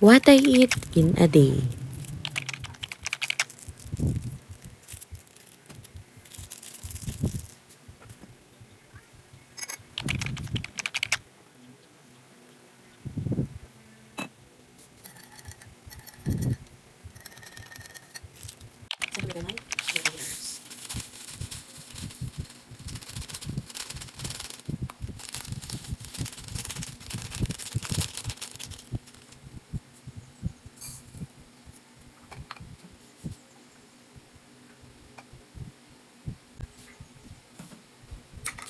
What I eat in a day.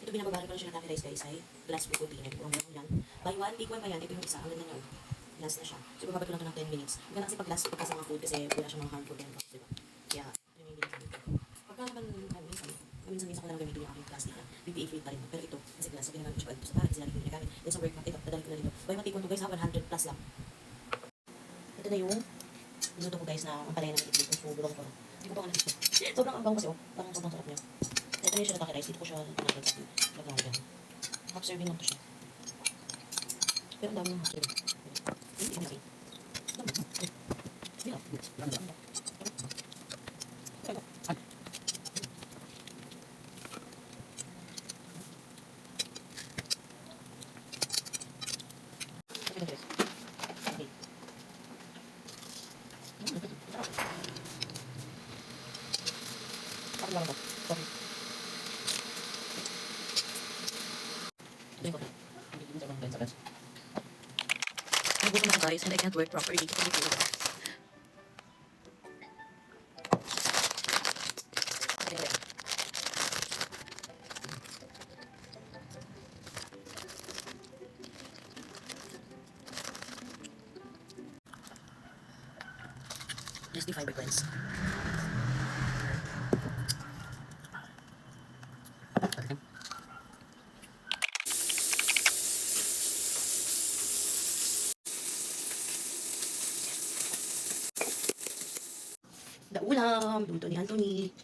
Ito binababari ko na siya ng Taki Rice guys ay glass blue container. Kung meron yan. Buy one, take one pa yan. Ito yung isa. Ang ganda niya. Glass na siya. So bababad ko lang ito ng 10 minutes. Maganda kasi pag glass pagka sa mga food kasi wala siyang mga harmful chemicals. Diba? Kaya ito yung binibigay dito. Pagka naman minsan ko lang gamitin yung aking plastic na BPA free pa rin. Pero ito, kasi glass. So ginagamit ko siya dito sa tahan. Kasi lagi ko ginagamit. Then sa work mat, ito, dadali ko na dito. Buy one, take one to guys ha. 100 plus lang. Ito na yung niluto ko guys na ang palaya ng itlog. So bulong ko. Hindi ko pa nga natin. Sobrang ambang kasi oh. Parang sobrang sarap niya. Ito na yung siya na Taki Rice. Dito ko siya lagyan. Half serving lang to siya. Pero ang dami ng half serving. Hindi ko nasi. Hindi lang. Nagutom ako guys and I can't work properly. Just the fiber cleanse. The ulam, luto ni Anthony,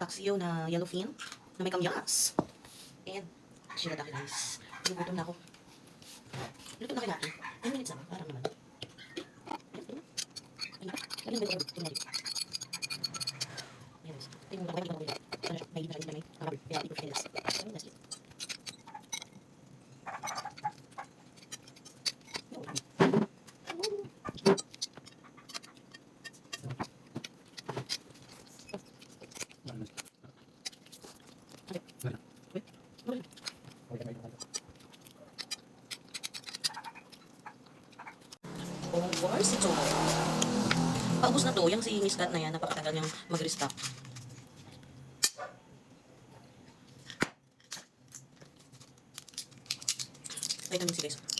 paksiyo na yellowfin na may kamyas. And sila Taki Rice. Luto na ako. Luto na kayo natin. 10 minutes lang, parang naman. Lagyan ba ito natin? Ayan guys. Ito yung nakakaya dito. Ano siya? May hindi na may rubber. Kaya ito yung last. Ayun, last it. Of course, ito. Paubos na to. Yung si Miss Kat na yan, napakatagal niyang mag-restock. Ito yung si guys.